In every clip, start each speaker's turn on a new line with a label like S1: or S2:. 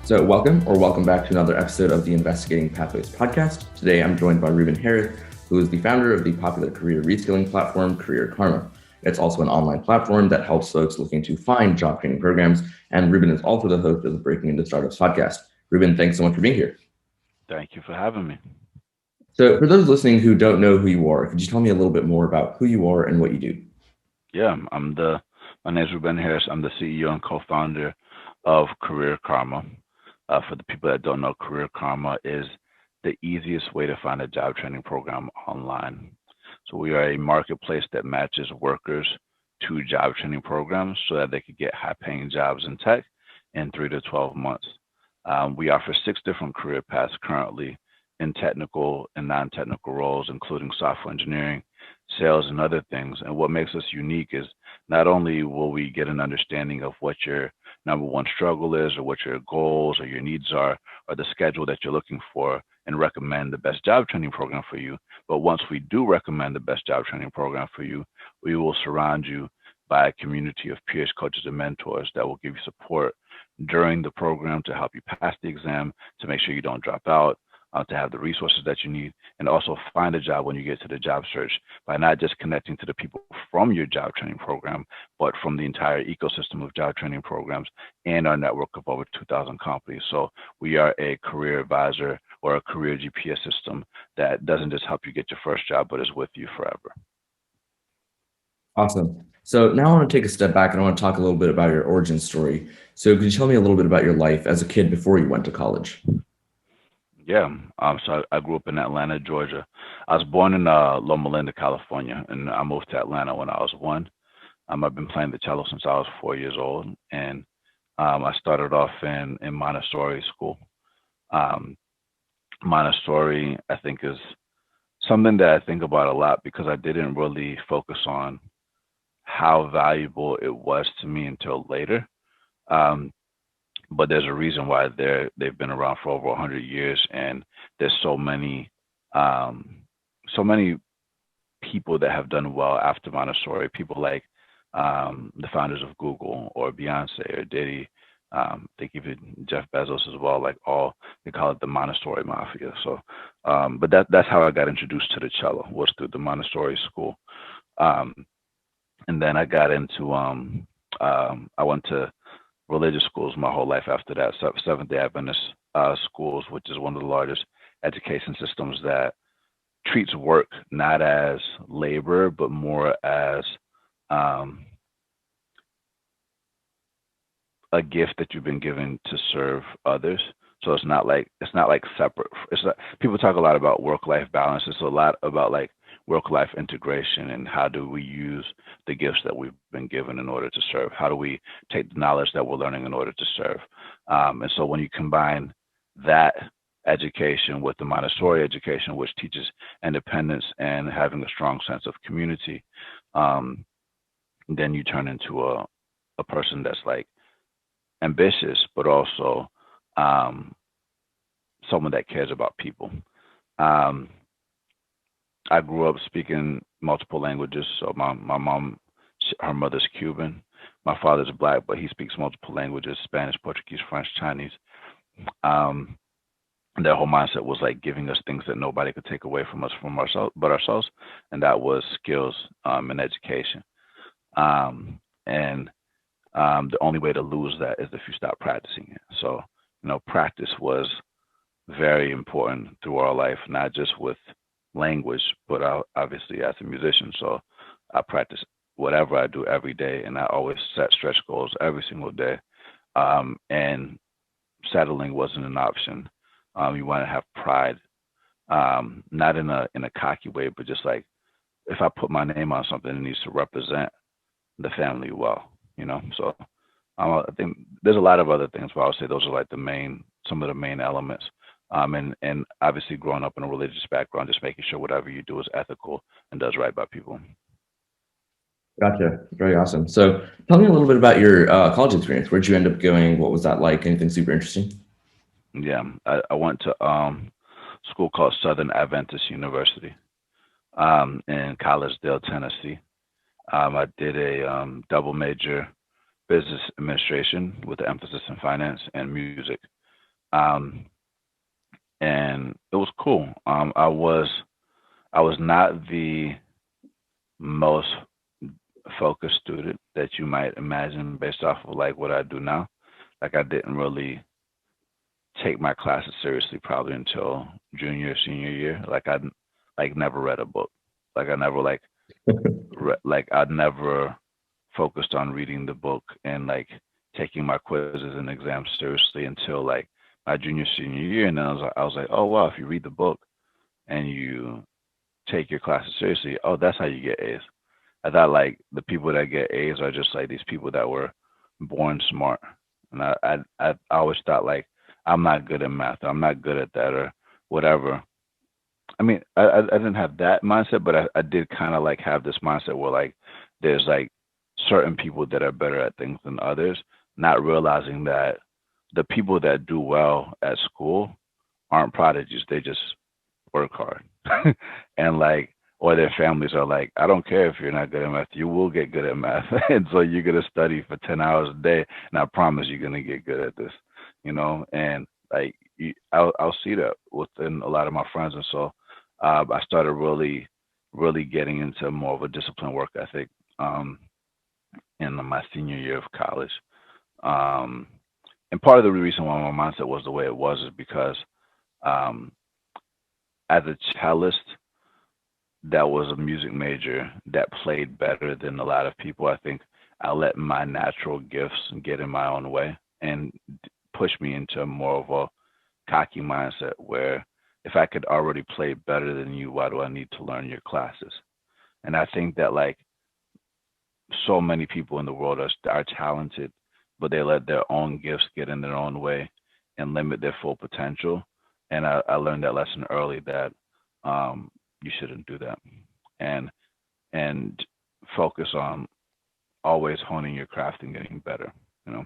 S1: Welcome back to another episode of the Investigating Pathways podcast. Today, I'm joined by Ruben Harris, who is the founder of the popular career reskilling platform, Career Karma. It's also an online platform that helps folks looking to find job training programs. And Ruben is also the host of the Breaking Into Startups podcast. Ruben, thanks so much for being here.
S2: Thank you for having me.
S1: So, for those listening who don't know who you are, could you tell me a little bit more about who you are and what you do?
S2: Yeah, my name is Ruben Harris. I'm the CEO and co-founder of Career Karma. For the people that don't know, Career Karma is the easiest way to find a job training program online. So we are a marketplace that matches workers to job training programs so that they could get high-paying jobs in tech in 3 to 12 months. We offer 6 different career paths currently in technical and non-technical roles, including software engineering, sales, and other things. And what makes us unique is not only will we get an understanding of what your number one struggle is, or what your goals or your needs are, or the schedule that you're looking for, and recommend the best job training program for you. But once we do recommend the best job training program for you, we will surround you by a community of peers, coaches, and mentors that will give you support during the program to help you pass the exam, to make sure you don't drop out, to have the resources that you need, and also find a job when you get to the job search by not just connecting to the people from your job training program, but from the entire ecosystem of job training programs and our network of over 2,000 companies. So we are a career advisor or a career GPS system that doesn't just help you get your first job, but is with you forever.
S1: Awesome. So now I want to take a step back and I want to talk a little bit about your origin story. So could you tell me a little bit about your life as a kid before you went to college?
S2: Yeah, so I grew up in Atlanta, Georgia. I was born in Loma Linda, California, and I moved to Atlanta when I was 1. I've been playing the cello since I was 4 years old, and I started off in Montessori school. Um, Montessori, I think, is something that I think about a lot because I didn't really focus on how valuable it was to me until later. Um, but there's a reason why they've been around for over 100 years, and there's um, so many people that have done well after Montessori. People like the founders of Google or Beyonce or Diddy. I think even Jeff Bezos as well. Like all they call it the Montessori Mafia. So, but that's how I got introduced to the cello, was through the Montessori school, um, and then I got into I went to religious schools my whole life after that. So Seventh Day Adventist schools, which is one of the largest education systems that treats work not as labor, but more as um, a gift that you've been given to serve others. So it's not like separate. It's not, people talk a lot about work-life balance. It's a lot about like work-life integration and how do we use the gifts that we've been given in order to serve? How do we take the knowledge that we're learning in order to serve? And so when you combine that education with the Montessori education, which teaches independence and having a strong sense of community, um, then you turn into a person that's like ambitious, but also um, someone that cares about people. Um, I grew up speaking multiple languages. So my mom, her mother's Cuban. My father's black, but he speaks multiple languages: Spanish, Portuguese, French, Chinese. Um, their whole mindset was like giving us things that nobody could take away from us from ourselves but ourselves, and that was skills and education. And the only way to lose that is if you stop practicing it. So, practice was very important through our life, not just with language, but obviously as a musician. So I practice whatever I do every day, and I always set stretch goals every single day. And settling wasn't an option. You want to have pride, not in a cocky way, but just like if I put my name on something, it needs to represent the family well. So I think there's a lot of other things, but I would say those are like some of the main elements. And obviously growing up in a religious background, just making sure whatever you do is ethical and does right by people.
S1: Gotcha. Very awesome. So tell me a little bit about your college experience. Where'd you end up going? What was that like? Anything super interesting?
S2: Yeah, I went to school called Southern Adventist University in Collegedale, Tennessee. I did a double major business administration with an emphasis in finance and music. um, and it was cool. I was not the most focused student that you might imagine based off of like what I do now. Like I didn't really take my classes seriously probably until junior senior year. Like I like never read a book. Like I never like I'd never focused on reading the book and like taking my quizzes and exams seriously until like my junior senior year. And then I was like, oh wow, if you read the book and you take your classes seriously, oh that's how you get A's. I thought like the people that get A's are just like these people that were born smart, and I always thought like I'm not good at math, I'm not good at that or whatever. I mean, I didn't have that mindset, but I did kind of like have this mindset where like there's like certain people that are better at things than others, not realizing that the people that do well at school aren't prodigies, they just work hard. And like or their families are like, I don't care if you're not good at math, you will get good at math. And so you're gonna study for 10 hours a day and I promise you're gonna get good at this, and like I'll see that within a lot of my friends. And so I started really getting into more of a disciplined work ethic um in my senior year of college. Um and part of the reason why my mindset was the way it was is because um as a cellist that was a music major that played better than a lot of people. I think I let my natural gifts get in my own way and push me into more of a cocky mindset where if I could already play better than you, why do I need to learn your classes? And I think that like so many people in the world are talented, but they let their own gifts get in their own way and limit their full potential. And I learned that lesson early that you shouldn't do that. And and focus on always honing your craft and getting better, you know?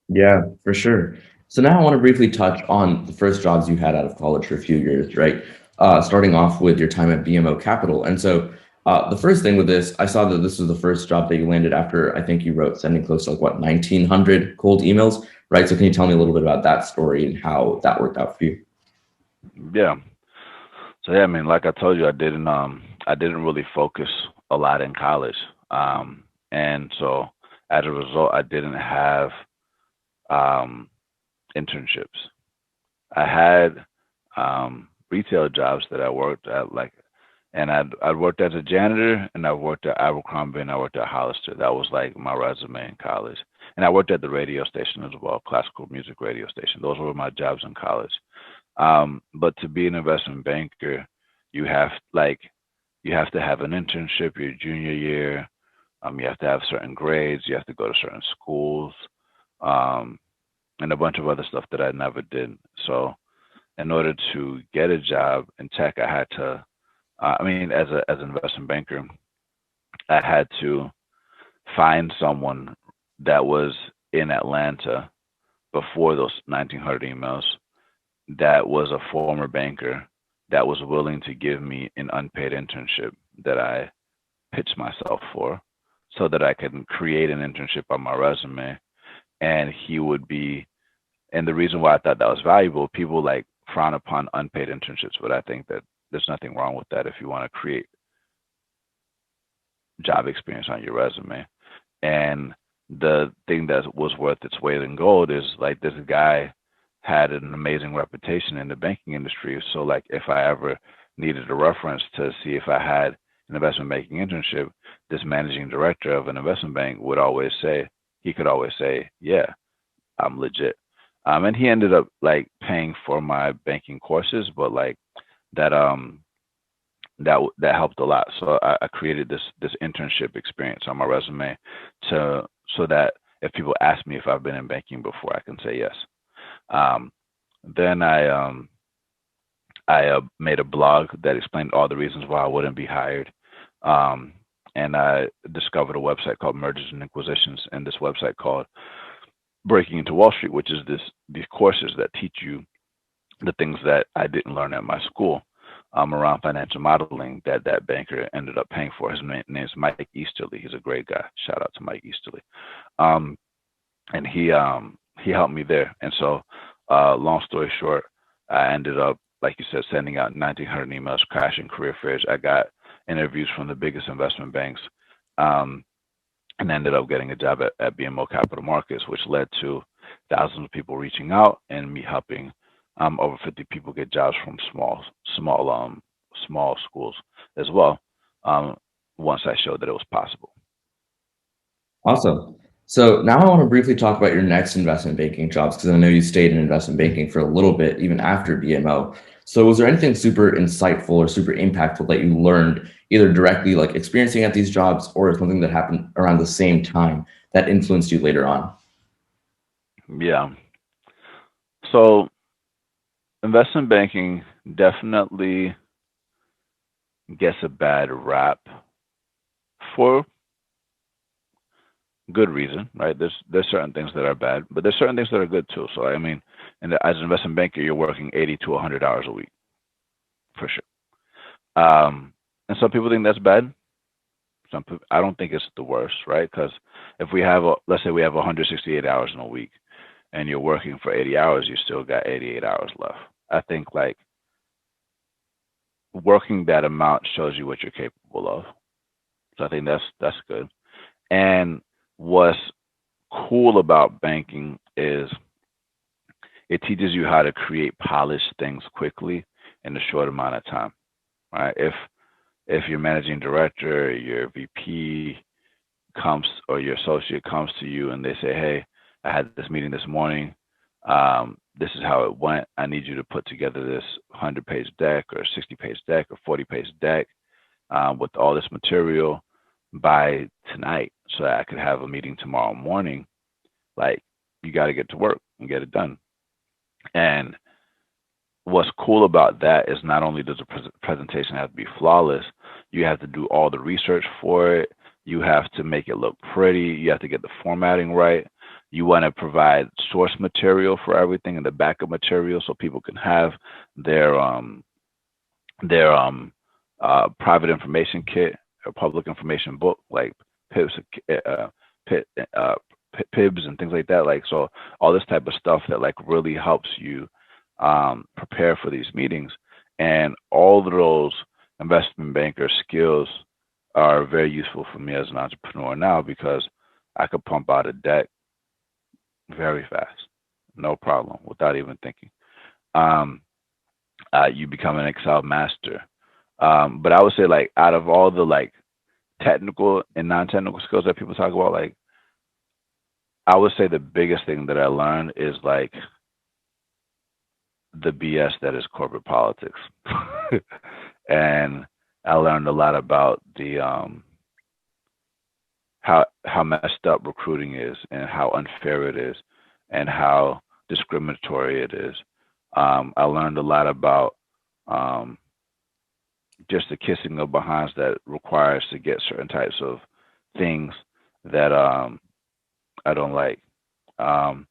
S1: Yeah, for sure. So now I want to briefly touch on the first jobs you had out of college for a few years, right? Starting off with your time at BMO Capital. And so the first thing with this, I saw that this was the first job that you landed after I think you wrote sending close to like what, 1900 cold emails, right? So can you tell me a little bit about that story and how that worked out for you?
S2: Yeah. So yeah, I mean, like I told you, I didn't really focus a lot in college. And so as a result I didn't have um internships. I had retail jobs that I worked at, like, and I'd worked as a janitor, and I worked at Abercrombie, and I worked at Hollister. That was like my resume in college, and I worked at the radio station as well, classical music radio station. Those were my jobs in college. But to be an investment banker, you have like you have to have an internship your junior year. You have to have certain grades. You have to go to certain schools, um, and a bunch of other stuff that I never did. So in order to get a job in tech, I had to. I mean, as an investment banker, I had to find someone that was in Atlanta before those 1900 emails that was a former banker that was willing to give me an unpaid internship that I pitched myself for so that I could create an internship on my resume and he would be and the reason why I thought that was valuable, people like frown upon unpaid internships, but I think that there's nothing wrong with that if you want to create job experience on your resume. And the thing that was worth its weight in gold is like this guy had an amazing reputation in the banking industry. So like if I ever needed a reference to see if I had an investment banking internship, this managing director of an investment bank would always say, he could always say, yeah, I'm legit. And he ended up like paying for my banking courses, but like that that helped a lot. So I created this internship experience on my resume to so that if people ask me if I've been in banking before, I can say yes. Um, then I made a blog that explained all the reasons why I wouldn't be hired. Um, and I discovered a website called Mergers and Inquisitions, and this website called Breaking into Wall Street, which is these courses that teach you the things that I didn't learn at my school around financial modeling that banker ended up paying for. His name is Mike Easterly. He's a great guy. Shout out to Mike Easterly. Um, and he helped me there. And so, long story short, I ended up, like you said, sending out 1,900 emails, crashing career fairs. I got interviews from the biggest investment banks, um, and ended up getting a job at BMO Capital Markets, which led to thousands of people reaching out and me helping over 50 people get jobs from small schools as well. Um, once I showed that it was possible.
S1: Awesome. So now I want to briefly talk about your next investment banking jobs because I know you stayed in investment banking for a little bit even after BMO. So was there anything super insightful or super impactful that you learned either directly like experiencing at these jobs or something that happened around the same time that influenced you later on?
S2: Yeah. So investment banking definitely gets a bad rap for good reason, right? There's certain things that are bad, but there's certain things that are good too. So I mean, as an investment banker, you're working 80 to 100 hours a week for sure. And some people think that's bad. Some people, I don't think it's the worst, right? Because if we have let's say we have 168 hours in a week, and you're working for 80 hours, you still got 88 hours left. I think like working that amount shows you what you're capable of. So I think that's good. And what's cool about banking is it teaches you how to create polished things quickly in a short amount of time, right? If your managing director, your VP comes or your associate comes to you and they say, "Hey, I had this meeting this morning. This is how it went. I need you to put together this 100-page deck or 60-page deck or 40-page deck with all this material by tonight, so that I could have a meeting tomorrow morning." Like, you got to get to work and get it done. And what's cool about that is not only does the presentation have to be flawless, you have to do all the research for it. You have to make it look pretty. You have to get the formatting right. You want to provide source material for everything and the backup material so people can have their their private information kit or public information book like PIBs, uh, PIB, uh, PIBs and things like that. Like, so all this type of stuff that like really helps you prepare for these meetings. And all of those investment banker skills are very useful for me as an entrepreneur now because I could pump out a deck very fast, no problem, without even thinking. Um, you become an Excel master. But I would say like out of all the like technical and non-technical skills that people talk about, like I would say the biggest thing that I learned is like the BS that is corporate politics. And I learned a lot about the how messed up recruiting is and how unfair it is and how discriminatory it is. I learned a lot about um, just the kissing of behinds that requires to get certain types of things that I don't like. Um,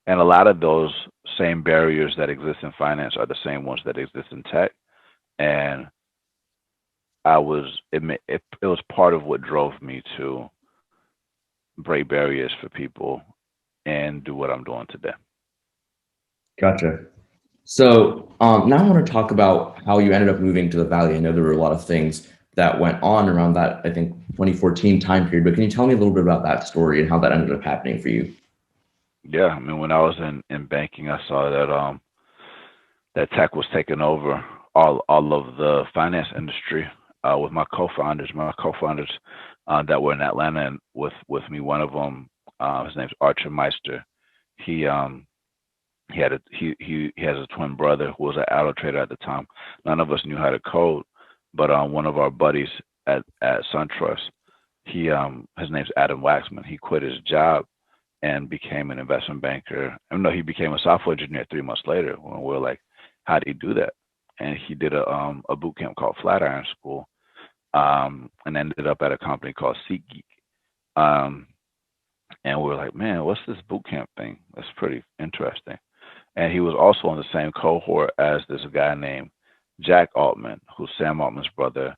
S2: and a lot of those same barriers that exist in finance are the same ones that exist in tech. And it was part of what drove me to break barriers for people and do what I'm doing today.
S1: Gotcha. So now I want to talk about how you ended up moving to the Valley. I know there were a lot of things that went on around that, I think, 2014 time period, but can you tell me a little bit about that story and how that ended up happening for you?
S2: Yeah, I mean, when I was in banking, I saw that that tech was taking over all of the finance industry with my co-founders. My co-founders that were in Atlanta and with me, one of them, his name's Archer Meister. He he has a twin brother who was an auto trader at the time. None of us knew how to code, but one of our buddies at SunTrust, he his name's Adam Waxman. He quit his job and became an investment banker. I no, he became a software engineer 3 months later. When we were like, how did he do that? And he did a boot camp called Flatiron School, and ended up at a company called SeatGeek. Um, and we were like, man, what's this boot camp thing? That's pretty interesting. And he was also on the same cohort as this guy named Jack Altman, who's Sam Altman's brother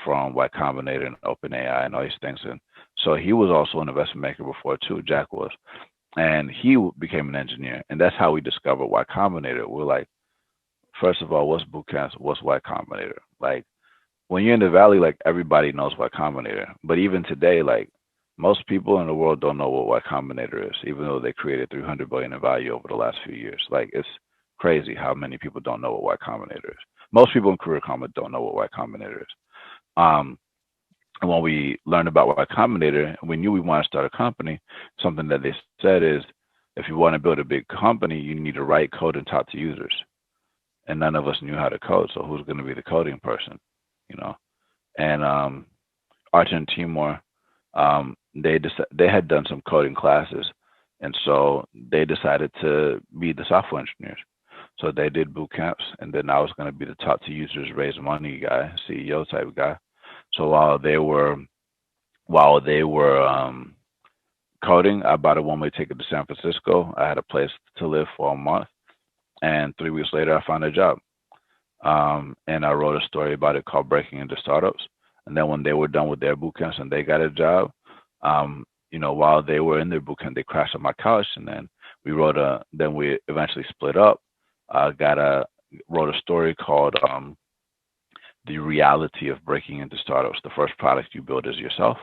S2: from Y Combinator and OpenAI and all these things. And so he was also an investment banker before too. Jack was. and he became an engineer, and that's how we discovered Y Combinator. We're like, first of all, what's boot camps? What's Y Combinator? Like when you're in the valley, like everybody knows Y Combinator, but even today, like most people in the world don't know what Y Combinator is, even though they created 300 billion in value over the last few years. Like it's crazy how many people don't know what Y Combinator is. Most people in Career Karma don't know what Y Combinator is. Um, and when we learned about Y Combinator, we knew we wanted to start a company. Something that they said is, if you want to build a big company, you need to write code and talk to users. And none of us knew how to code, so who's going to be the coding person, you know? And Archer and Timor, they had done some coding classes, and so they decided to be the software engineers. So they did boot camps, and then I was going to be the talk to users, raise money guy, CEO type guy. So while they were coding, I bought a one-way ticket to San Francisco. I had a place to live for a month, and 3 weeks later, I found a job. And I wrote a story about it called "Breaking into Startups." And then when they were done with their boot camps and they got a job, while they were in their boot camp, they crashed on my couch, and then we eventually split up. Got a Wrote a story called "The Reality of Breaking into Startups." The first product you build is yourself.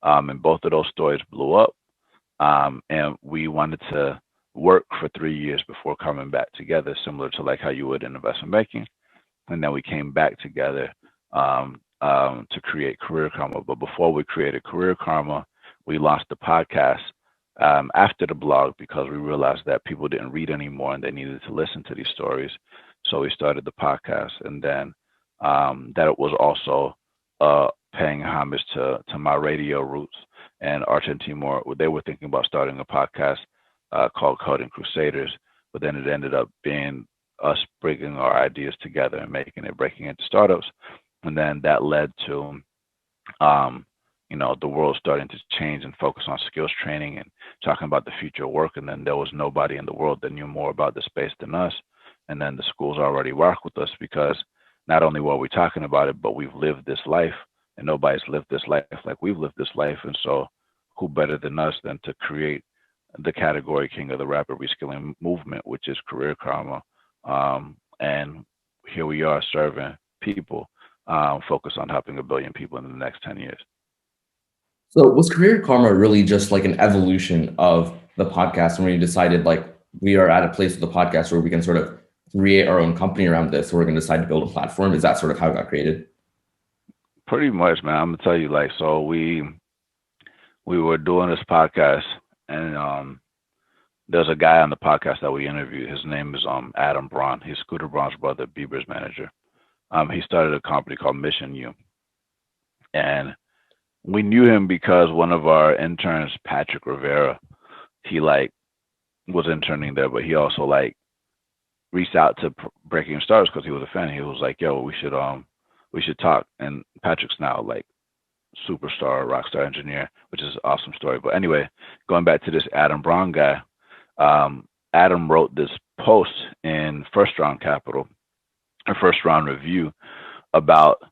S2: And both of those stories blew up. And we wanted to work for 3 years before coming back together, similar to like how you would in investment banking. And then we came back together to create Career Karma. But before we created Career Karma, we launched the podcast after the blog because we realized that people didn't read anymore and they needed to listen to these stories. So we started the podcast, and then that it was also paying homage to my radio roots. And Arch and Timor, they were thinking about starting a podcast called Coding Crusaders, but then it ended up being us bringing our ideas together and making it Breaking into Startups. And then that led to the world starting to change and focus on skills training and talking about the future of work. And then there was nobody in the world that knew more about the space than us. And then the schools already work with us because not only were we talking about it, but we've lived this life, and nobody's lived this life like we've lived this life. And so who better than us than to create the category king of the rapid reskilling movement, which is Career Karma. And here we are serving people, focused on helping 1 billion people in the next 10 years.
S1: So was Career Karma really just like an evolution of the podcast, and when you decided like we are at a place with the podcast where we can sort of create our own company around this, so we're going to decide to build a platform? Is that sort of how it got created?
S2: Pretty much, man. I'm gonna tell you, like, so we were doing this podcast, and there's a guy on the podcast that we interviewed. His name is Adam Braun. He's Scooter Braun's brother, Bieber's manager. He started a company called Mission U, and we knew him because one of our interns, Patrick Rivera, he like was interning there, but he also like reached out to Breaking Stars because he was a fan. He was like, "Yo, we should talk." And Patrick's now like superstar, rock star engineer, which is an awesome story. But anyway, going back to this Adam Braun guy, Adam wrote this post in First Round Capital, or First Round Review, about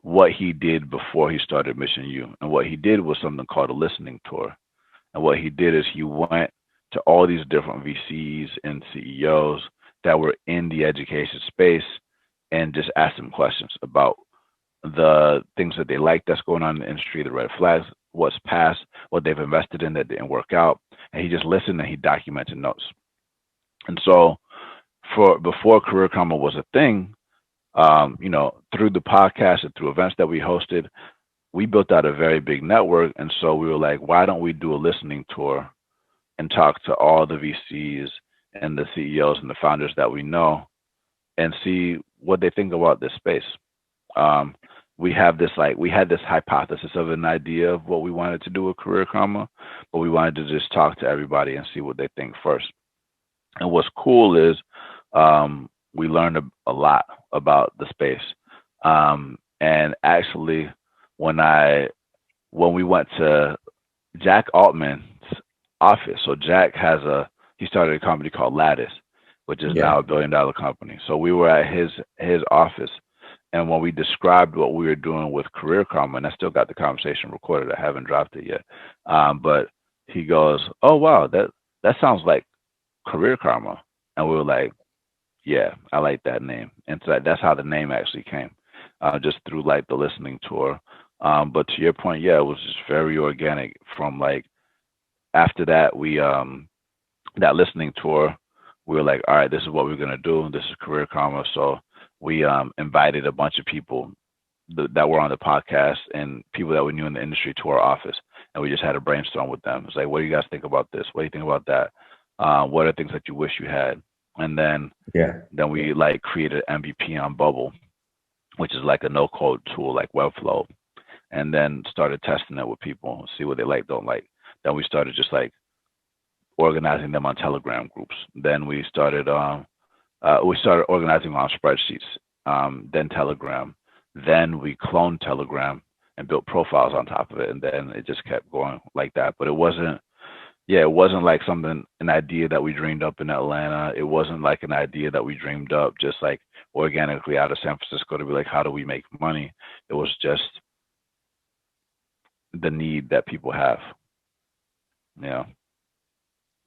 S2: what he did before he started Mission U. And what he did was something called a listening tour. And what he did is he went to all these different VCs and CEOs that were in the education space and just asked them questions about the things that they like that's going on in the industry, the red flags, what's past, what they've invested in that didn't work out. And he just listened and he documented notes. And so before Career Karma was a thing, through the podcast and through events that we hosted, we built out a very big network. And so we were like, why don't we do a listening tour and talk to all the VCs and the CEOs and the founders that we know and see what they think about this space. We had this hypothesis of an idea of what we wanted to do with Career Karma, but we wanted to just talk to everybody and see what they think first. And what's cool is we learned a lot about the space. And actually, when we went to Jack Altman's office, so Jack he started a company called Lattice, which is now $1 billion company. So we were at his office, and when we described what we were doing with Career Karma, and I still got the conversation recorded, I haven't dropped it yet, but he goes, "Oh wow, that sounds like Career Karma. And we were like, yeah, I like that name. And so that's how the name actually came, just through like the listening tour. But to your point, yeah, it was just very organic from like after that, that listening tour, we were like, all right, this is what we're gonna do. This is Career Karma. So we invited a bunch of people that were on the podcast and people that we knew in the industry to our office, and we just had a brainstorm with them. It's like, what do you guys think about this? What do you think about that? What are things that you wish you had? And
S1: Yeah.
S2: then we like created MVP on Bubble, which is like a no code tool like Webflow, and then started testing it with people, see what they like, don't like. Then we started just like organizing them on Telegram groups. Then we started organizing on spreadsheets, then Telegram. Then we cloned Telegram and built profiles on top of it, and then it just kept going like that. But it wasn't like an idea that we dreamed up in Atlanta. It wasn't like an idea that we dreamed up just like organically out of San Francisco to be like, how do we make money? It was just the need that people have. Yeah.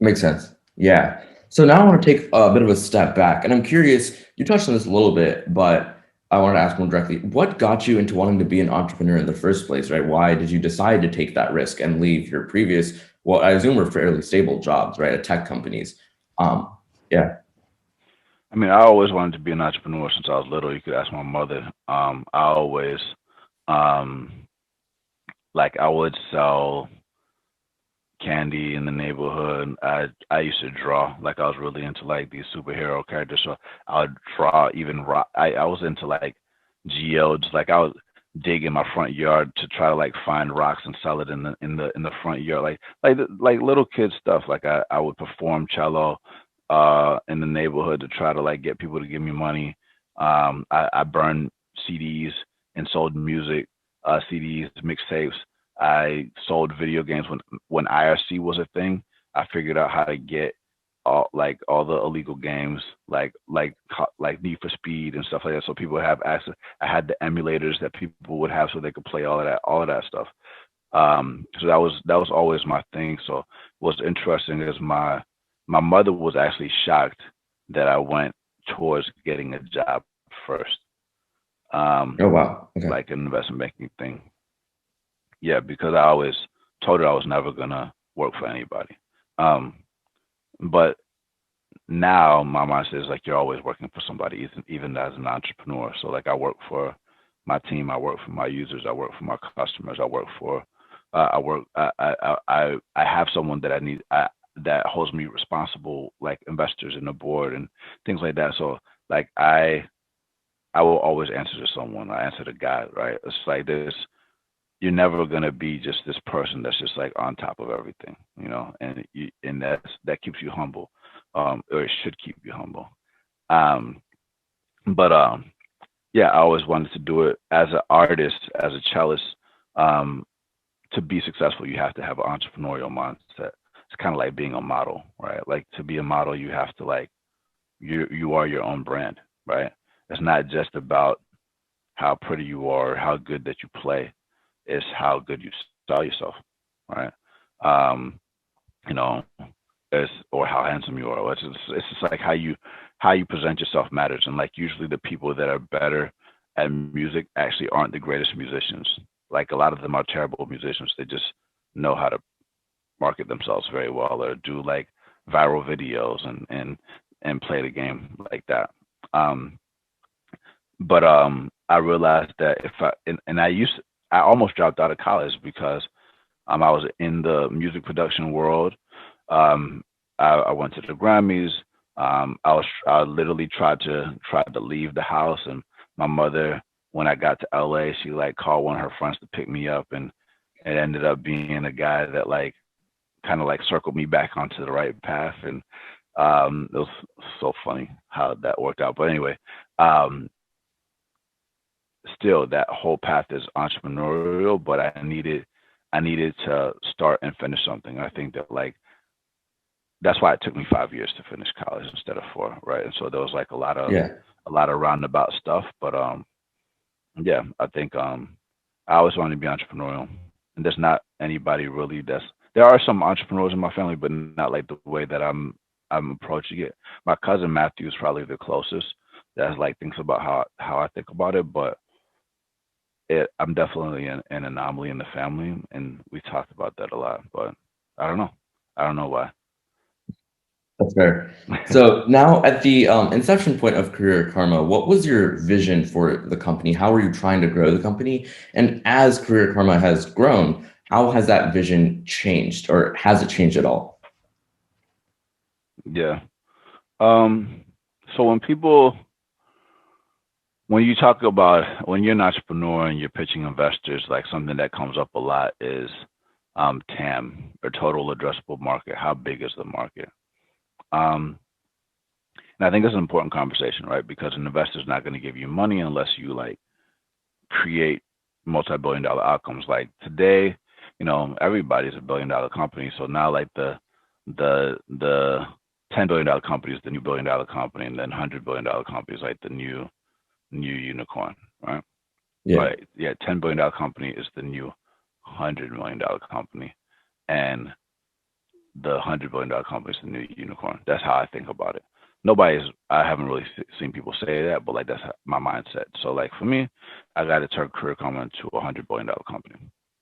S1: Makes sense. Yeah. So now I want to take a bit of a step back, and I'm curious, you touched on this a little bit, but I want to ask more directly, what got you into wanting to be an entrepreneur in the first place, right? Why did you decide to take that risk and leave your previous, what I assume were fairly stable jobs, right, at tech companies? Um, yeah.
S2: I mean, I always wanted to be an entrepreneur since I was little. You could ask my mother. I always, um, like, I would sell candy in the neighborhood. I used to draw. Like, I was really into like these superhero characters, so I would draw even rock. I was into like geodes. Like, I would dig in my front yard to try to like find rocks and sell it in the front yard. Like little kid stuff. Like, I would perform cello in the neighborhood to try to like get people to give me money. I burned CDs and sold music, CDs, mixtapes. I sold video games when IRC was a thing. I figured out how to get all the illegal games like Need for Speed and stuff like that, so people would have access. I had the emulators that people would have so they could play all of that stuff. So that was always my thing. So what's interesting is my mother was actually shocked that I went towards getting a job first,
S1: Oh, wow. Okay.
S2: like an investment banking thing. Yeah, because I always told her I was never gonna work for anybody. Um, but now my mind says like you're always working for somebody, even as an entrepreneur. So like I work for my team, I work for my users, I work for my customers, I have someone that I need that holds me responsible, like investors in the board and things like that. So like I will always answer to someone. I answer to God, right? It's like this. You're never gonna be just this person that's just like on top of everything, and that keeps you humble, or it should keep you humble. Um, but yeah, I always wanted to do it as an artist, as a cellist. Um, to be successful, you have to have an entrepreneurial mindset. It's kind of like being a model, right? Like to be a model, you have to like you are your own brand, right? It's not just about how pretty you are, or how good that you play. It's how good you sell yourself, right? Um, you know, or how handsome you are. It's just like how you present yourself matters. And like usually the people that are better at music actually aren't the greatest musicians. Like a lot of them are terrible musicians. They just know how to market themselves very well or do like viral videos and play the game like that. Um, but I realized that if I and I almost dropped out of college because I was in the music production world. I went to the Grammys. I literally tried to leave the house, and my mother, when I got to LA, she like called one of her friends to pick me up, and it ended up being a guy that like kind of like circled me back onto the right path, and it was so funny how that worked out. But anyway, um, still that whole path is entrepreneurial, but I needed to start and finish something. I think that like that's why it took me 5 years to finish college instead of 4, right? And so there was like a lot of
S1: Yeah.
S2: roundabout stuff, but yeah, I think I always wanted to be entrepreneurial, and there's not anybody really there are some entrepreneurs in my family, but not like the way that I'm approaching it. My cousin Matthew is probably the closest that like thinks about how I think about it, but I'm definitely an anomaly in the family, and we talked about that a lot. But I don't know. I don't know why.
S1: That's fair. So now at the inception point of Career Karma, what was your vision for the company? How were you trying to grow the company? And as Career Karma has grown, how has that vision changed, or has it changed at all?
S2: Yeah. Um. So when you talk about when you're an entrepreneur and you're pitching investors, like something that comes up a lot is TAM, or total addressable market. How big is the market? Um, and I think that's an important conversation, right? Because an investor's not going to give you money unless you like create multi-billion-dollar outcomes. Like today, everybody's a billion-dollar company. So now, like the $10 billion company is the new billion-dollar company, and then $100 billion company is like the new unicorn, right?
S1: Yeah.
S2: Right. Yeah, $10 billion company is the new $100 million company, and the $100 billion company is the new unicorn. That's how I think about it. I haven't really seen people say that, but like that's my mindset. So like for me, I got to turn Career Karma into $100 billion company.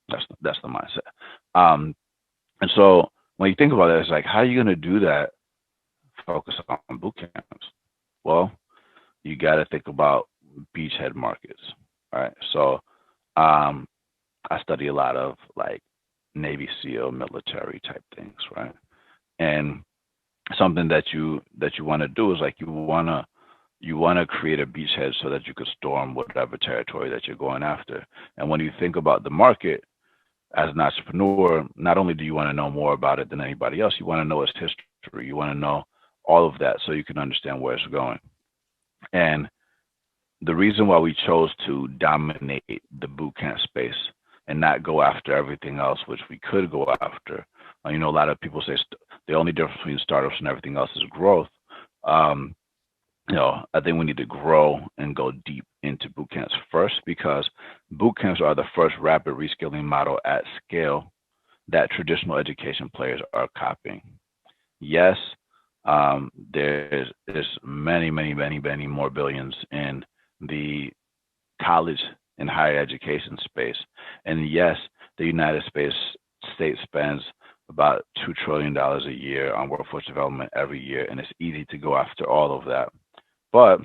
S2: That's the mindset. And so when you think about it, it's like, how are you going to do that? Focus on boot camps. Well, you got to think about beachhead markets. All right. So I study a lot of like Navy SEAL military type things, right? And something that you want to do is like you want to create a beachhead so that you could storm whatever territory that you're going after. And when you think about the market as an entrepreneur, not only do you want to know more about it than anybody else, you want to know its history. You want to know all of that so you can understand where it's going. And the reason why we chose to dominate the bootcamp space and not go after everything else, which we could go after. A lot of people say the only difference between startups and everything else is growth. Um, I think we need to grow and go deep into boot camps first, because boot camps are the first rapid reskilling model at scale that traditional education players are copying. Yes, there's many, many, many, many more billions in the college and higher education space. And yes, the United States spends about $2 trillion a year on workforce development every year, and it's easy to go after all of that. But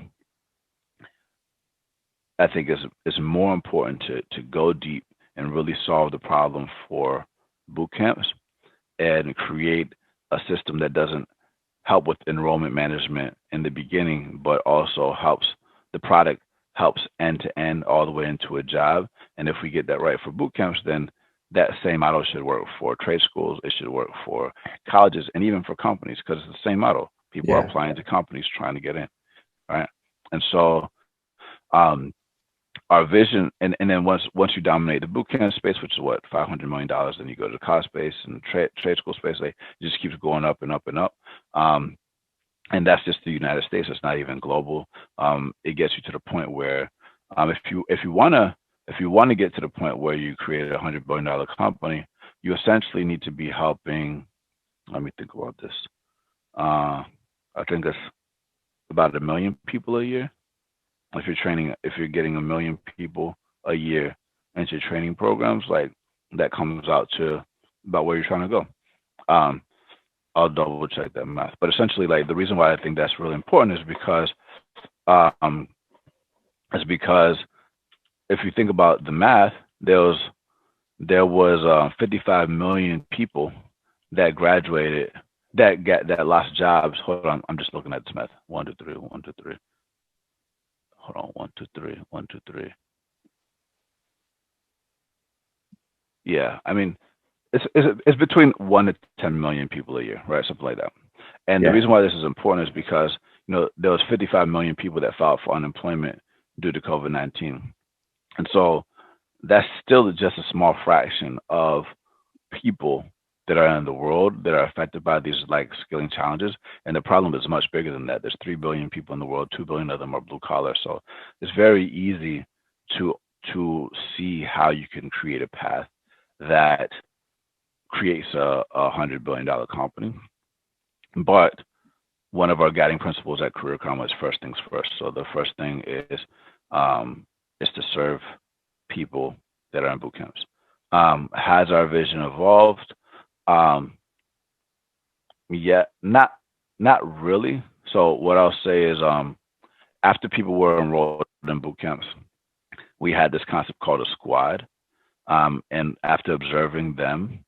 S2: I think it's more important to go deep and really solve the problem for boot camps and create a system that doesn't help with enrollment management in the beginning, but also the product helps end to end all the way into a job. And if we get that right for boot camps, then that same model should work for trade schools. It should work for colleges and even for companies, because it's the same model. People are
S1: Yeah.
S2: applying to companies trying to get in, right? And so um, our vision, and then once you dominate the boot camp space, which is what, $500 million, then you go to the college space and trade school space. Like, it just keeps going up and up and up. And that's just the United States. It's not even global. It gets you to the point where if you want to get to the point where you create $100 billion company, you essentially need to be helping. Let me think about this. I think it's about 1 million people a year. If you're getting 1 million people a year into training programs, like that comes out to about where you're trying to go. I'll double check that math, but essentially, like, the reason why I think that's really important um, is because if you think about the math, there was 55 million people that graduated that lost jobs. Hold on, I'm just looking at this math. 1, 2, 3, 1, 2, 3. Hold on, 1, 2, 3, 1, 2, 3. Yeah, I mean, it's between 1 to 10 million people a year, right? Something like that. And the
S1: Yeah.
S2: reason why this is important is because there was 55 million people that filed for unemployment due to COVID-19, and so that's still just a small fraction of people that are in the world that are affected by these like skilling challenges. And the problem is much bigger than that. There's 3 billion people in the world. 2 billion of them are blue collar. So it's very easy to see how you can create a path that creates a $100 billion company. But one of our guiding principles at Career Karma is first things first. So the first thing is to serve people that are in boot camps. Has our vision evolved? Um, yeah, not really. So what I'll say is, after people were enrolled in boot camps, we had this concept called a squad. And after observing them,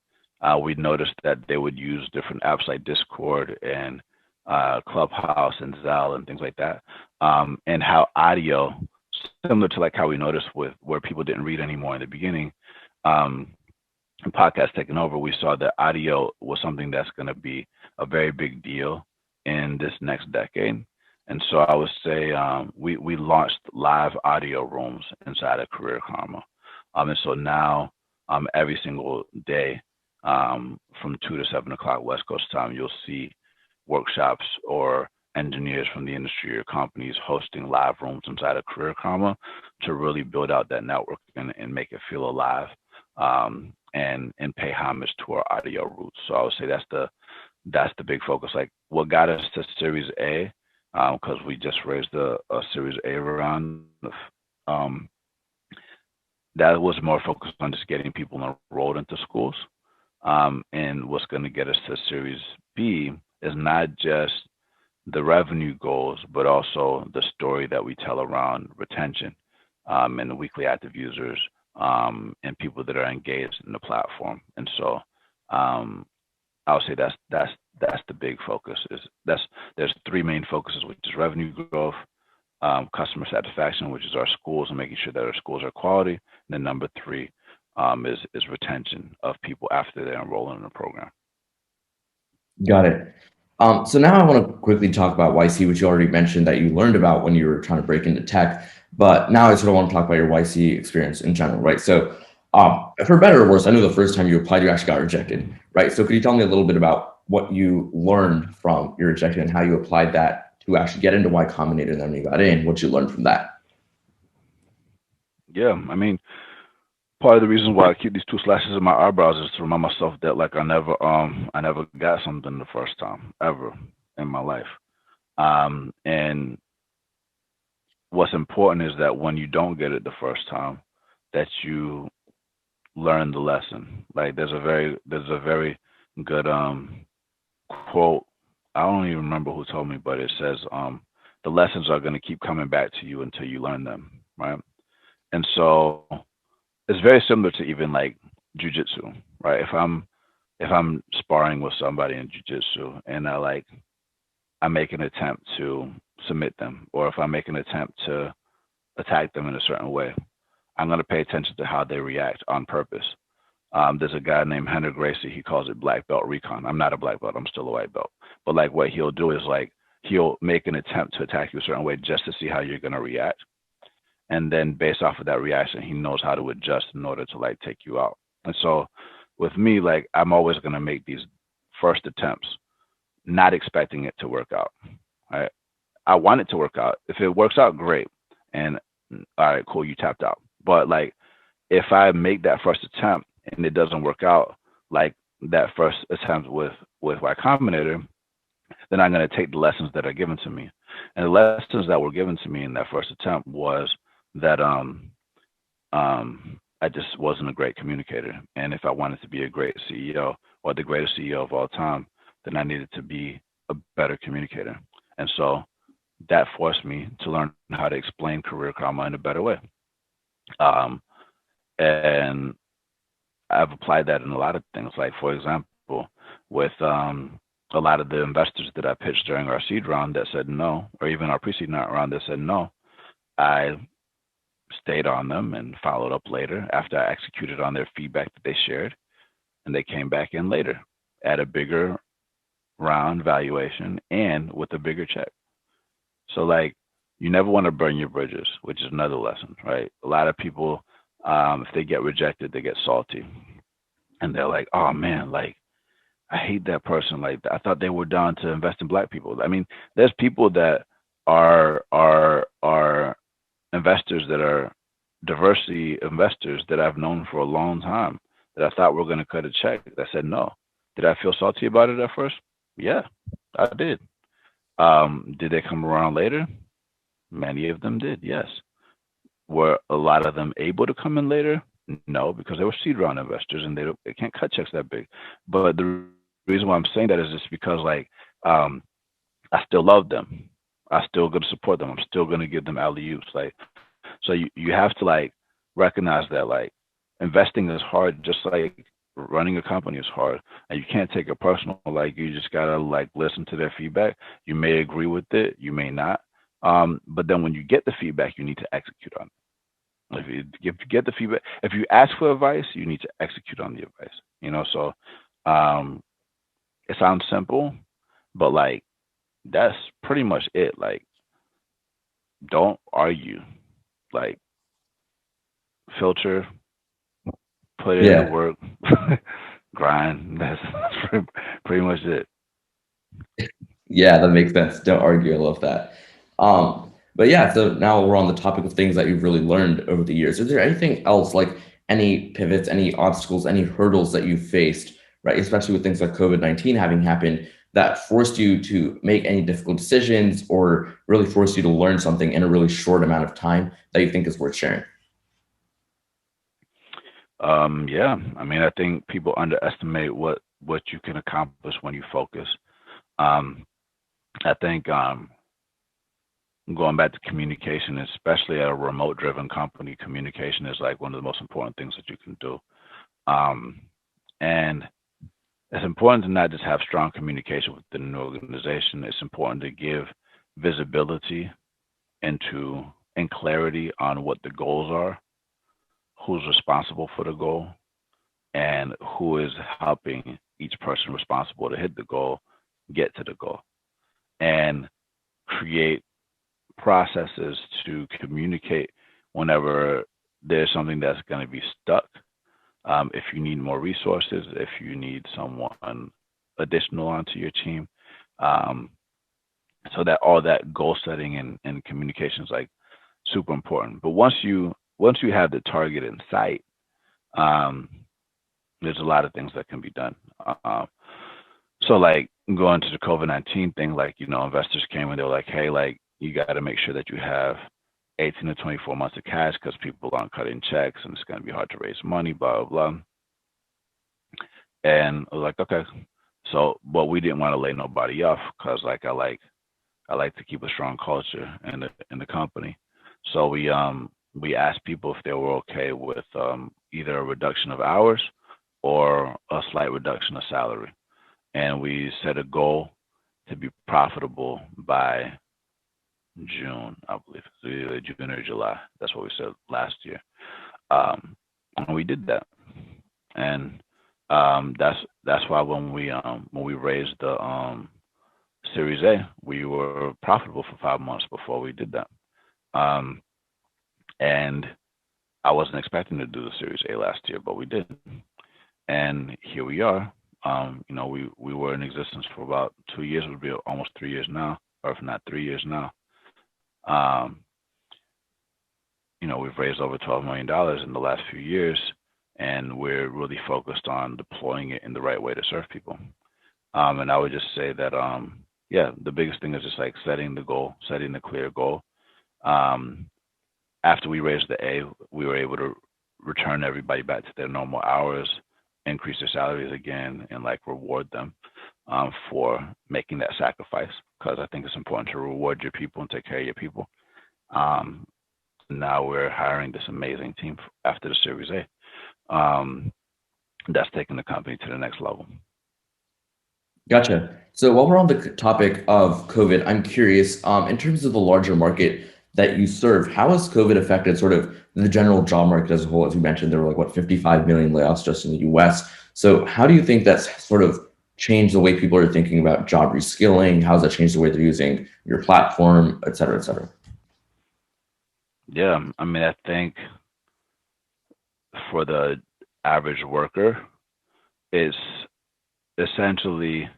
S2: we noticed that they would use different apps like Discord and Clubhouse and Zelle and things like that. And how audio, similar to like how we noticed with where people didn't read anymore in the beginning, um, and podcast taking over, we saw that audio was something that's going to be a very big deal in this next decade. And so I would say we launched live audio rooms inside of Career Karma. And so now every single day from 2 to 7 o'clock West Coast time, you'll see workshops or engineers from the industry or companies hosting live rooms inside of Career Karma to really build out that network and make it feel alive, and pay homage to our audio roots. So I would say that's the big focus. Like what got us to Series A, because we just raised a Series A round. Um, that was more focused on just getting people enrolled into schools. And what's going to get us to Series B is not just the revenue goals, but also the story that we tell around retention, and the weekly active users, and people that are engaged in the platform. And so I would say that's the big focus. There's three main focuses, which is revenue growth, customer satisfaction, which is our schools and making sure that our schools are quality. And then number three is retention of people after they're enrolling in the program.
S1: Got it. So now I want to quickly talk about YC, which you already mentioned that you learned about when you were trying to break into tech. But now I sort of want to talk about your YC experience in general, right? So for better or worse, I know the first time you applied, you actually got rejected, right? So could you tell me a little bit about what you learned from your rejection and how you applied that to actually get into Y Combinator, and then when you got in, what you learned from that?
S2: Yeah, I mean, part of the reason why I keep these two slashes in my eyebrows is to remind myself that like I never got something the first time ever in my life. And what's important is that when you don't get it the first time, that you learn the lesson. Like there's a very good quote. I don't even remember who told me, but it says the lessons are going to keep coming back to you until you learn them, right? And so it's very similar to even like jujitsu, right? If I'm sparring with somebody in jujitsu and I make an attempt to submit them, or if I make an attempt to attack them in a certain way, I'm going to pay attention to how they react on purpose. There's a guy named Henry Gracie. He calls it black belt recon. I'm not a black belt. I'm still a white belt. But like what he'll do is like he'll make an attempt to attack you a certain way just to see how you're going to react. And then based off of that reaction, he knows how to adjust in order to like take you out. And so with me, like I'm always going to make these first attempts, not expecting it to work out. Right? I want it to work out. If it works out, great. And all right, cool, you tapped out. But like if I make that first attempt and it doesn't work out, like that first attempt with Y Combinator, then I'm going to take the lessons that are given to me. And the lessons that were given to me in that first attempt was that I just wasn't a great communicator. And if I wanted to be a great CEO or the greatest CEO of all time, then I needed to be a better communicator. And so that forced me to learn how to explain Career Karma in a better way. And I've applied that in a lot of things. Like, for example, with a lot of the investors that I pitched during our seed round that said no, or even our pre-seed round that said no, I stayed on them and followed up later after I executed on their feedback that they shared. And they came back in later at a bigger round valuation and with a bigger check. So like, you never want to burn your bridges, which is another lesson, right? A lot of people, if they get rejected, they get salty. And they're like, oh man, like, I hate that person. Like, I thought they were down to invest in Black people. I mean, there's people that are investors that are diversity investors that I've known for a long time that I thought were going to cut a check that said no. Did I feel salty about it at first? Yeah, I did. Did they come around later? Many of them did, yes. Were a lot of them able to come in later? No, because they were seed round investors and they can't cut checks that big. But the reason why I'm saying that is just because like um, I still love them. I still gonna support them. I'm still gonna give them alley oops. Like so, you have to like recognize that like investing is hard, just like running a company is hard, and you can't take it personal. Like you just gotta like listen to their feedback. You may agree with it, you may not. But then when you get the feedback, you need to execute on it. If you get the feedback, if you ask for advice, you need to execute on the advice. So um, it sounds simple, but like that's pretty much it. Like don't argue. Like filter, put in the
S1: Yeah.
S2: work, grind. That's pretty much it.
S1: Yeah, that makes sense. Don't argue. I love that. But yeah, so now we're on the topic of things that you've really learned over the years. Is there anything else, like any pivots, any obstacles, any hurdles that you faced, right? Especially with things like COVID-19 having happened, that forced you to make any difficult decisions or really forced you to learn something in a really short amount of time that you think is worth sharing?
S2: Yeah, I mean, I think people underestimate what you can accomplish when you focus. Um, I think going back to communication, especially at a remote-driven company, communication is like one of the most important things that you can do. Um, and it's important to not just have strong communication within an organization. It's important to give visibility into and clarity on what the goals are, who's responsible for the goal, and who is helping each person responsible to hit the goal get to the goal, and create processes to communicate whenever there's something that's going to be stuck. If you need more resources, if you need someone additional onto your team, um, so that all that goal setting and communication is like super important. But once you have the target in sight, um, there's a lot of things that can be done. Um, so like going to the COVID-19 thing, like investors came and they were like, hey, like you got to make sure that you have 18 to 24 months of cash because people aren't cutting checks and it's going to be hard to raise money, blah blah blah. And I was like, okay. So, but we didn't want to lay nobody off because like I like to keep a strong culture in the company. So we asked people if they were okay with either a reduction of hours or a slight reduction of salary. And we set a goal to be profitable by June, I believe. So either June or July. That's what we said last year. And we did that. And that's why when we raised the Series A, we were profitable for 5 months before we did that. Um, and I wasn't expecting to do the Series A last year, but we did. And here we are. We were in existence for about 2 years. It would be almost 3 years now, or if not 3 years now. Um, we've raised over $12 million in the last few years, and we're really focused on deploying it in the right way to serve people. And I would just say that, yeah, the biggest thing is just like setting the goal, setting the clear goal. Um, After we raised the A, we were able to return everybody back to their normal hours, increase their salaries again, and like reward them for making that sacrifice. Because I think it's important to reward your people and take care of your people. Um, Now we're hiring this amazing team after the Series A. That's taking the company to the next level.
S1: Gotcha. So while we're on the topic of COVID, I'm curious, in terms of the larger market that you serve, how has COVID affected sort of the general job market as a whole? As you mentioned, there were like, what, 55 million layoffs just in the US. So how do you think that's sort of changed the way people are thinking about job reskilling? How has that changed the way they're using your platform, et cetera, et cetera?
S2: Yeah, I mean, I think for the average worker, it's essentially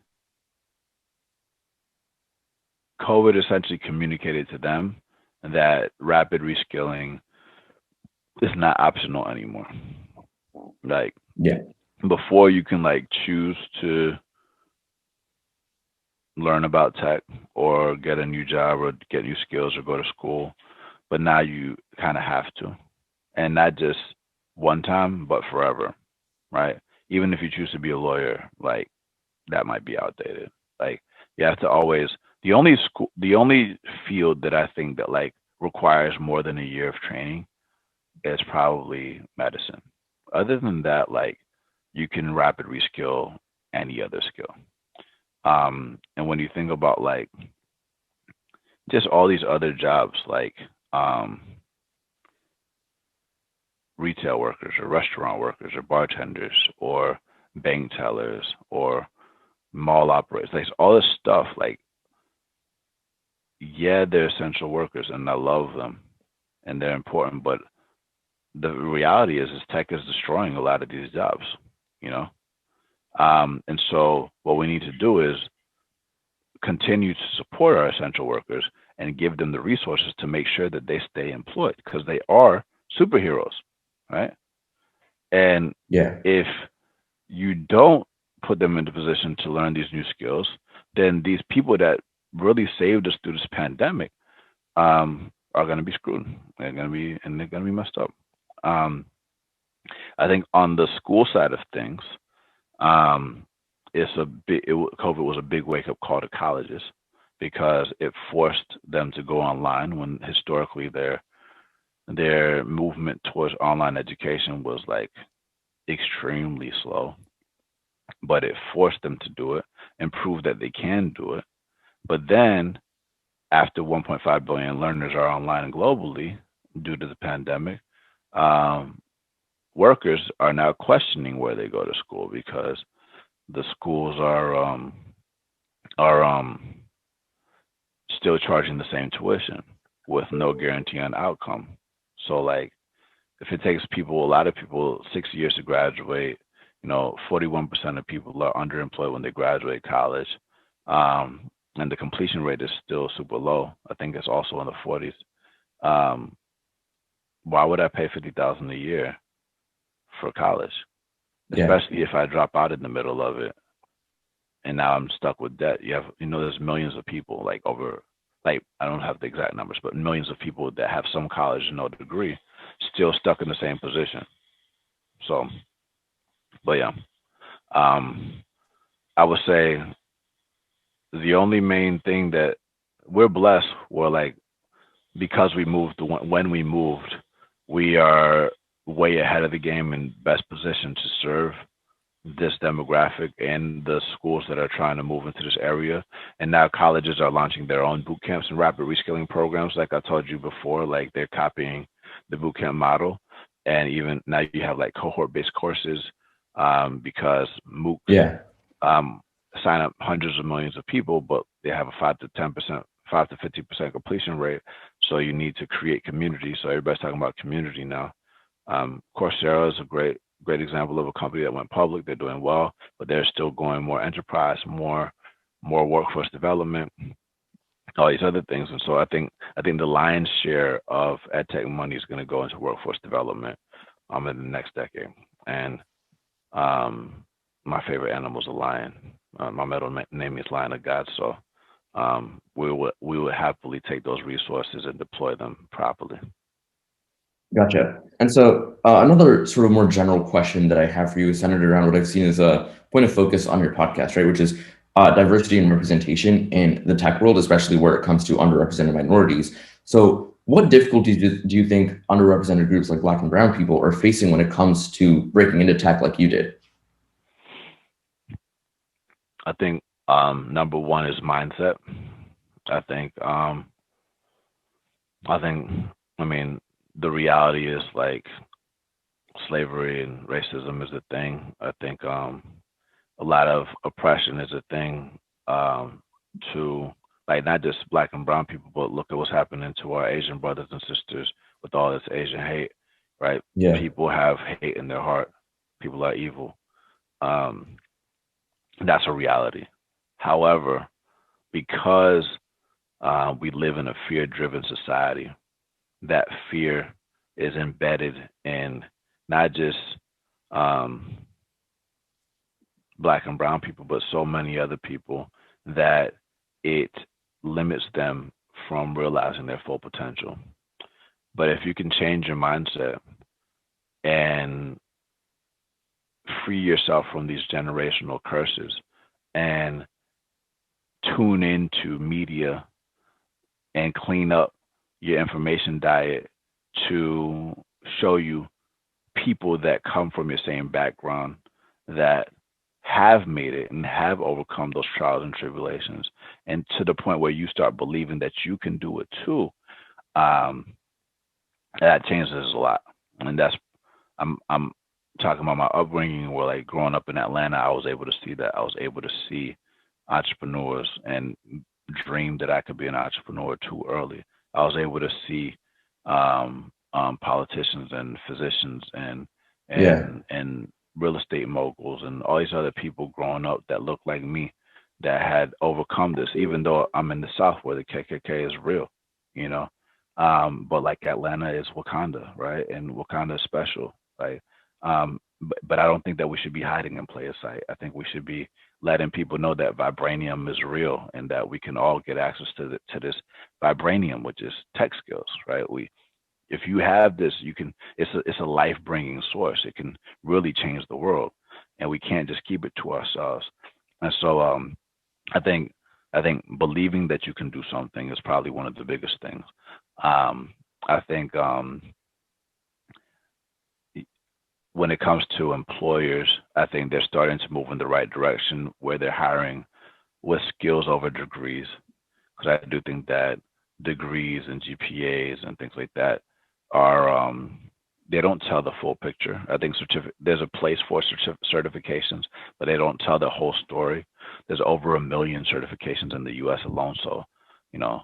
S2: COVID essentially communicated to them that rapid reskilling is not optional anymore. Like
S1: Yeah.
S2: Before you can like choose to learn about tech or get a new job or get new skills or go to school, but now you kind of have to, and not just one time, but forever, right? Even if you choose to be a lawyer, like that might be outdated. Like you have to always the only field that I think that like requires more than a year of training is probably medicine. Other than that, like you can rapid reskill any other skill. And when you think about like just all these other jobs, like um, retail workers or restaurant workers or bartenders or bank tellers or mall operators, like all this stuff, like yeah, they're essential workers and I love them and they're important, but the reality is tech is destroying a lot of these jobs, you know? And so what we need to do is continue to support our essential workers and give them the resources to make sure that they stay employed because they are superheroes, right? And
S1: Yeah.
S2: if you don't put them into position to learn these new skills, then these people that really saved us through this pandemic are going to be screwed. They're going to be messed up. Um, I think on the school side of things, um, COVID was a big wake up call to colleges because it forced them to go online when historically their movement towards online education was like extremely slow, but it forced them to do it and prove that they can do it. But then after 1.5 billion learners are online globally due to the pandemic, um, workers are now questioning where they go to school because the schools are still charging the same tuition with no guarantee on outcome. So like if it takes people a lot of people 6 years to graduate, 41% of people are underemployed when they graduate college. And the completion rate is still super low. I think it's also in the 40s. Um, why would I pay 50,000 a year for college?
S1: Yeah.
S2: Especially if I drop out in the middle of it and now I'm stuck with debt. There's millions of people like I don't have the exact numbers, but millions of people that have some college and no degree still stuck in the same position. So, but yeah, um, I would say the only main thing that we're blessed were like because we moved when we moved, we are way ahead of the game and best positioned to serve this demographic and the schools that are trying to move into this area. And now colleges are launching their own boot camps and rapid reskilling programs. Like I told you before, like they're copying the boot camp model. And even now you have like cohort based courses because MOOCs
S1: Yeah.
S2: um, sign up hundreds of millions of people, but they have a 5 to 50% completion rate. So you need to create community. So everybody's talking about community now. Coursera is a great example of a company that went public. They're doing well, but they're still going more enterprise, more workforce development, all these other things. And so I think the lion's share of edtech money is going to go into workforce development in the next decade. And my favorite animal is a lion. My middle name is Lion of God. So we would happily take those resources and deploy them properly.
S1: Gotcha. And so another sort of more general question that I have for you is centered around what I've seen as a point of focus on your podcast, right? Which is diversity and representation in the tech world, especially where it comes to underrepresented minorities. So what difficulties do you think underrepresented groups like Black and Brown people are facing when it comes to breaking into tech like you did?
S2: I think number one is mindset. I think I think I mean the reality is like slavery and racism is a thing. I think a lot of oppression is a thing to like not just Black and brown people, but look at what's happening to our Asian brothers and sisters with all this Asian hate, right?
S1: Yeah.
S2: People have hate in their heart. People are evil. Um, that's a reality. However, because we live in a fear-driven society, that fear is embedded in not just Black and brown people, but so many other people that it limits them from realizing their full potential. But if you can change your mindset and free yourself from these generational curses and tune into media and clean up your information diet to show you people that come from your same background that have made it and have overcome those trials and tribulations, and to the point where you start believing that you can do it too, um, that changes a lot. And that's I'm talking about my upbringing, where like growing up in Atlanta, I was able to see that. I was able to see entrepreneurs and dream that I could be an entrepreneur too early. I was able to see politicians and physicians and
S1: Yeah.
S2: and real estate moguls and all these other people growing up that looked like me that had overcome this, even though I'm in the South where the KKK is real, you know. But like Atlanta is Wakanda, right? And Wakanda is special, right? But I don't think that we should be hiding in plain sight. I think we should be letting people know that vibranium is real and that we can all get access to this vibranium, which is tech skills, right? If you have this, you can. It's a life bringing source. It can really change the world, and we can't just keep it to ourselves. And so, I think I think believing that you can do something is probably one of the biggest things. I think when it comes to employers, I think they're starting to move in the right direction where they're hiring with skills over degrees. Because I do think that degrees and GPAs and things like that are they don't tell the full picture. I think there's a place for certifications, but they don't tell the whole story. There's over 1 million certifications in the U.S. alone, so you know,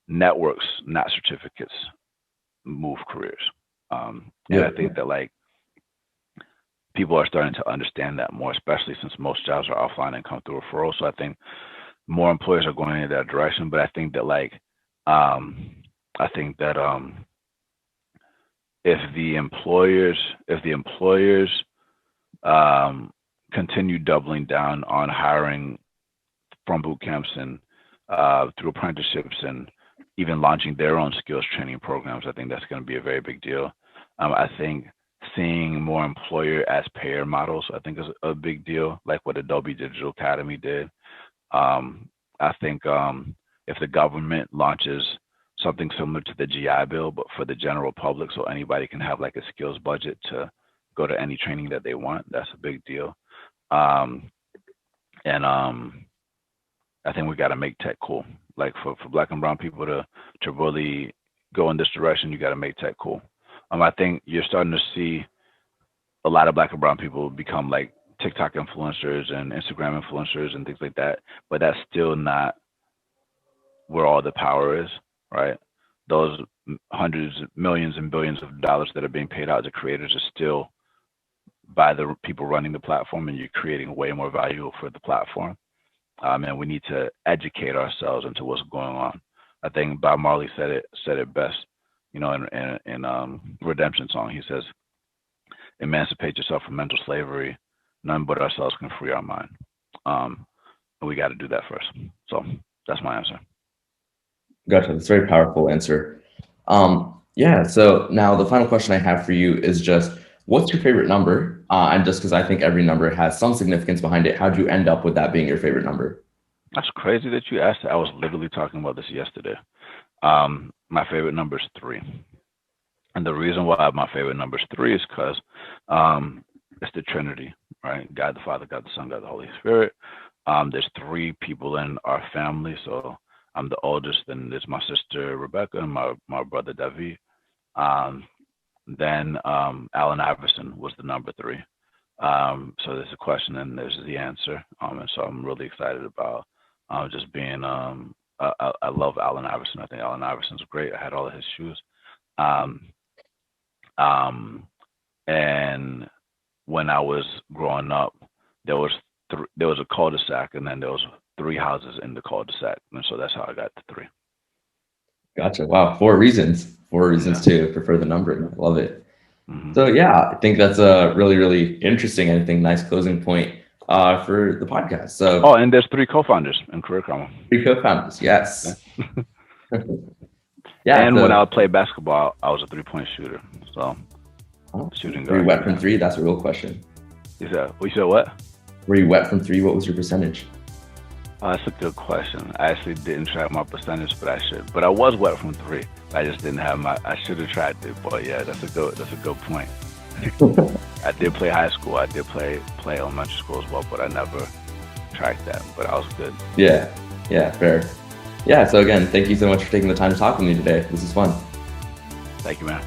S2: networks, not certificates, move careers. And I
S1: Yep.
S2: think that like people are starting to understand that more, especially since most jobs are offline and come through referrals. So I think more employers are going in that direction. But I think that like I think that if the employers um, continue doubling down on hiring from boot camps and through apprenticeships and even launching their own skills training programs, I think that's going to be a very big deal. I think seeing more employer as payer models, I think is a big deal, like what Adobe Digital Academy did. I think if the government launches something similar to the GI Bill, but for the general public, so anybody can have like a skills budget to go to any training that they want, that's a big deal. Um, and I think we got to make tech cool. Like for Black and brown people to really go in this direction, you got to make tech cool. I think you're starting to see a lot of Black and brown people become like TikTok influencers and Instagram influencers and things like that, but that's still not where all the power is, right? Those hundreds, millions, and billions of dollars that are being paid out to creators is still by the people running the platform, and you're creating way more value for the platform. And we need to educate ourselves into what's going on. I think Bob Marley said it best, you know, in Redemption Song. He says, "Emancipate yourself from mental slavery. None but ourselves can free our mind." And we got to do that first. So that's my answer.
S1: Gotcha. That's a very powerful answer. Yeah. So now the final question I have for you is just, what's your favorite number? And just because I think every number has some significance behind it, how'd you end up with that being your favorite number?
S2: That's crazy that you asked that. I was literally talking about this yesterday. My favorite number is 3. And the reason why my favorite number is 3 is because it's the Trinity, right? God the Father, God the Son, God the Holy Spirit. There's 3 people in our family. So I'm the oldest, then there's my sister Rebecca and my brother David. Then Allen Iverson was the number 3. So there's a question and there's the answer. And so I'm really excited about just being. I love Allen Iverson. I think Allen Iverson's great. I had all of his shoes. Um, and when I was growing up, there was a cul-de-sac, and then there was 3 houses in the cul-de-sac, and so that's how I got to 3.
S1: Gotcha. Wow. 4 reasons. 4 reasons
S2: Yeah.
S1: to prefer the numbering. I love it.
S2: Mm-hmm.
S1: So yeah, I think that's a really, really interesting and I think nice closing point. for the podcast. So,
S2: Oh, and there's 3 co-founders in Career Karma.
S1: 3 co-founders, yes.
S2: And when I would play basketball, I was a 3-point shooter. So, shooting guard.
S1: Were you wet from 3? That's a real question.
S2: You said what?
S1: Were you wet from 3? What was your percentage?
S2: That's a good question. I actually didn't track my percentage, but I should. But I was wet from 3. I just didn't have I should have tracked it. But yeah, that's a good point. I did play high school. I did play elementary school as well, but I never tracked that. But I was good.
S1: Yeah, fair. Yeah, so again, thank you so much for taking the time to talk with me today. This is fun.
S2: Thank you, man.